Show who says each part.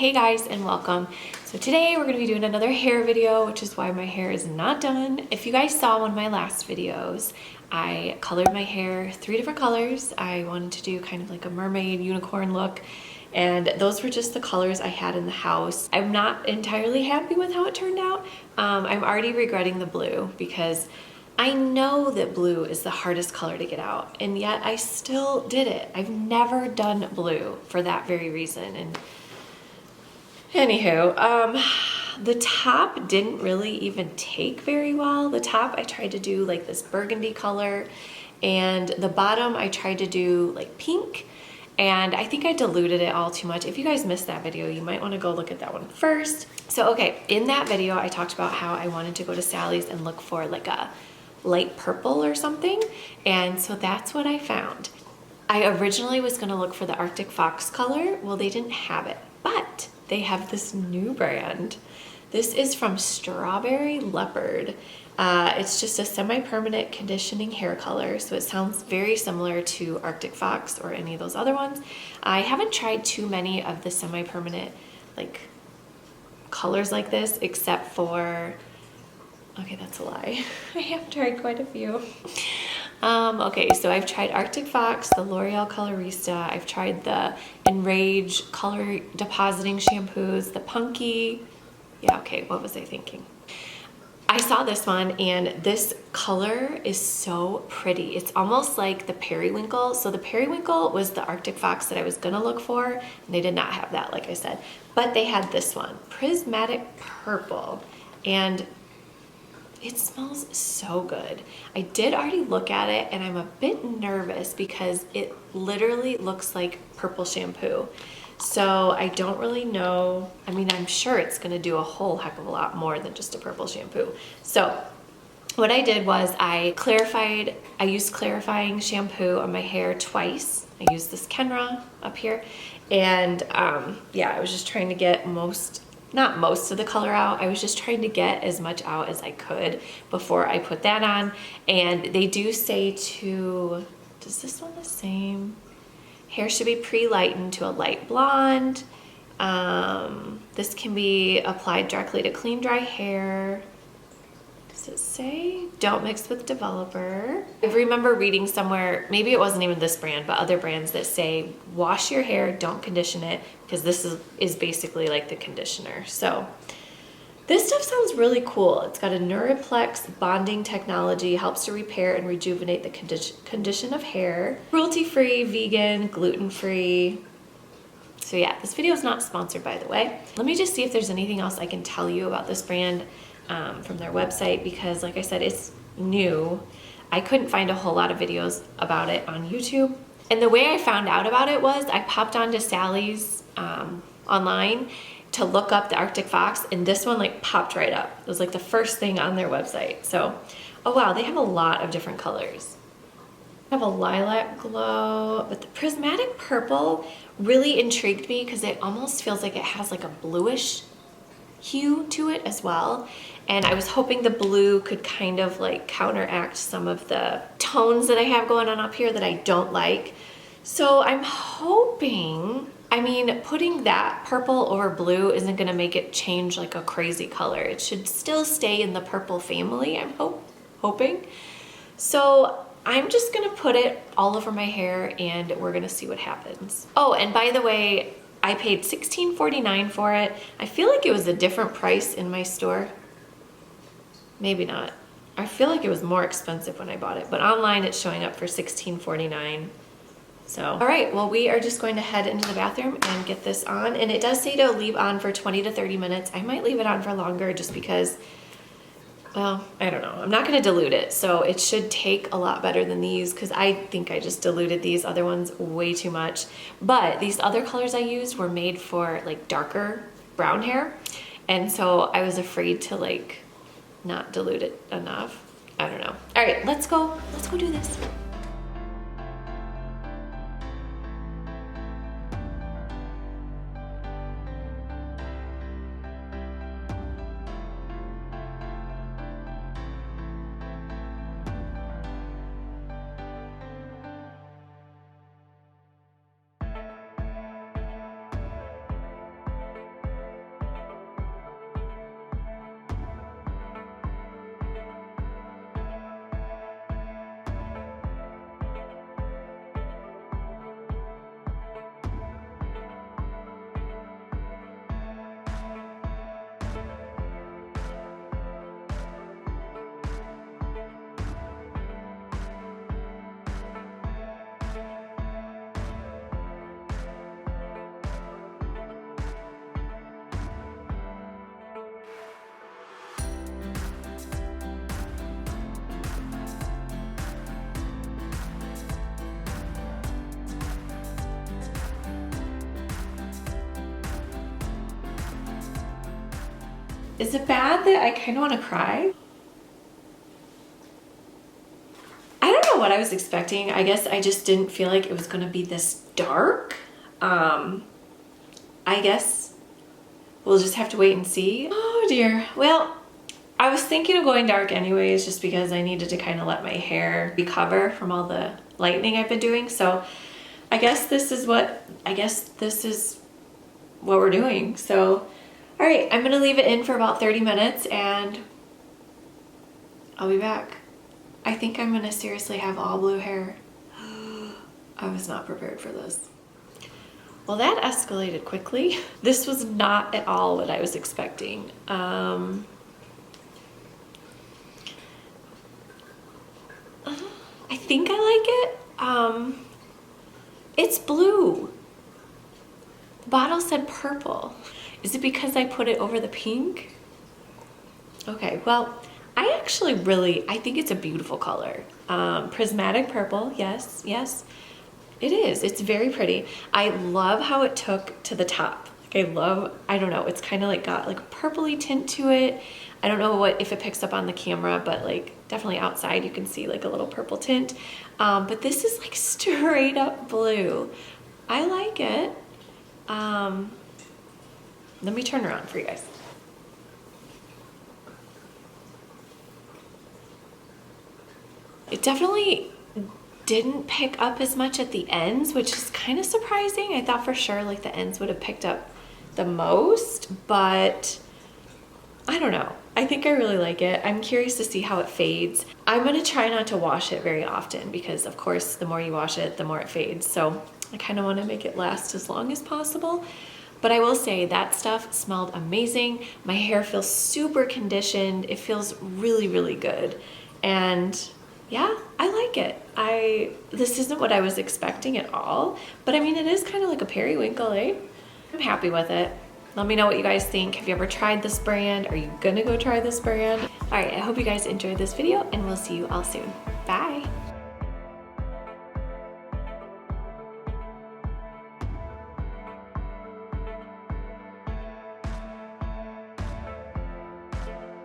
Speaker 1: Hey guys, and welcome. So today we're going to be doing another hair video, which is why my hair is not done. If you guys saw one of my last videos, I colored my hair 3 different colors. I wanted to do kind of like a mermaid unicorn look, and those were just the colors I had in the house. I'm not entirely happy with how it turned out. I'm already regretting the blue because I know that blue is the hardest color to get out, and yet I still did it. I've never done blue for that very reason. And anywho, the top didn't really even take very well. The top I tried to do like this burgundy color, and the bottom I tried to do like pink, and I think I diluted it all too much. If you guys missed that video, you might want to go look at that one first. So okay, in that video I talked about how I wanted to go to Sally's and look for like a light purple or something, and so that's what I found. I originally was going to look for the Arctic Fox color. Well, they didn't have it, but they have this new brand. This is from Strawberry Leopard. It's just a semi-permanent conditioning hair color, so it sounds very similar to Arctic Fox or any of those other ones. I haven't tried too many of the semi-permanent like colors like this, except for, okay, that's a lie. I have tried quite a few. Okay, so I've tried Arctic Fox, the L'Oreal Colorista. I've tried the Enrage color depositing shampoos, the Punky. Yeah, okay, what was I thinking? I saw this one, and this color is so pretty. It's almost like the periwinkle. So the periwinkle was the Arctic Fox that I was gonna look for, and they did not have that, like I said. But they had this one, Prismatic Purple, and it smells so good. I did already look at it, and I'm a bit nervous because it literally looks like purple shampoo. So I don't really know. I mean, I'm sure it's gonna do a whole heck of a lot more than just a purple shampoo. So what I did was I used clarifying shampoo on my hair twice. I used this Kenra up here, and yeah, I was just trying to get not most of the color out. I was just trying to get as much out as I could before I put that on. And they do say to, does this one the same? Hair should be pre-lightened to a light blonde. This can be applied directly to clean, dry hair. Does it say? Don't mix with developer. I remember reading somewhere, maybe it wasn't even this brand, but other brands that say, wash your hair, don't condition it, because this is basically like the conditioner. So this stuff sounds really cool. It's got a Neuraplex bonding technology, helps to repair and rejuvenate the condition of hair. Cruelty-free, vegan, gluten-free. So yeah, this video is not sponsored, by the way. Let me just see if there's anything else I can tell you about this brand from their website, because like I said, it's new. I couldn't find a whole lot of videos about it on YouTube. And the way I found out about it was I popped onto Sally's online to look up the Arctic Fox, and this one like popped right up. It was like the first thing on their website. So, oh wow, they have a lot of different colors. They have a lilac glow, but the Prismatic Purple really intrigued me because it almost feels like it has like a bluish hue to it as well. And I was hoping the blue could kind of like counteract some of the tones that I have going on up here that I don't like. So I'm hoping, I mean, putting that purple over blue isn't gonna make it change like a crazy color. It should still stay in the purple family, I'm hoping. So I'm just gonna put it all over my hair, and we're gonna see what happens. Oh, and by the way, I paid $16.49 for it. I feel like it was a different price in my store. Maybe not. I feel like it was more expensive when I bought it, but online it's showing up for $16.49. So, all right, well, we are just going to head into the bathroom and get this on. And it does say to leave on for 20 to 30 minutes. I might leave it on for longer just because, well, I don't know. I'm not gonna dilute it, so it should take a lot better than these, because I think I just diluted these other ones way too much. But these other colors I used were made for like darker brown hair, and so I was afraid to like not dilute it enough. I don't know. All right, let's go do this. Is it bad that I kind of want to cry? I don't know what I was expecting. I guess I just didn't feel like it was going to be this dark. I guess we'll just have to wait and see. Oh dear. Well, I was thinking of going dark anyways, just because I needed to kind of let my hair recover from all the lightening I've been doing. So I guess this is what we're doing. So, all right, I'm gonna leave it in for about 30 minutes and I'll be back. I think I'm gonna seriously have all blue hair. I was not prepared for this. Well, that escalated quickly. This was not at all what I was expecting. I think I like it. It's blue. The bottle said purple. Is it because I put it over the pink? Okay, well, I actually I think it's a beautiful color. Prismatic purple, yes, yes. It is, it's very pretty. I love how it took to the top. Like I don't know, it's kind of like got like a purpley tint to it. I don't know if it picks up on the camera, but like definitely outside you can see like a little purple tint. But this is like straight up blue. I like it. Let me turn around for you guys. It definitely didn't pick up as much at the ends, which is kind of surprising. I thought for sure like the ends would have picked up the most, but I don't know. I think I really like it. I'm curious to see how it fades. I'm gonna try not to wash it very often because of course the more you wash it, the more it fades. So I kind of want to make it last as long as possible. But I will say that stuff smelled amazing. My hair feels super conditioned. It feels really, really good. And yeah, I like it. This isn't what I was expecting at all, but I mean, it is kind of like a periwinkle, eh? I'm happy with it. Let me know what you guys think. Have you ever tried this brand? Are you gonna go try this brand? All right, I hope you guys enjoyed this video and we'll see you all soon. Bye.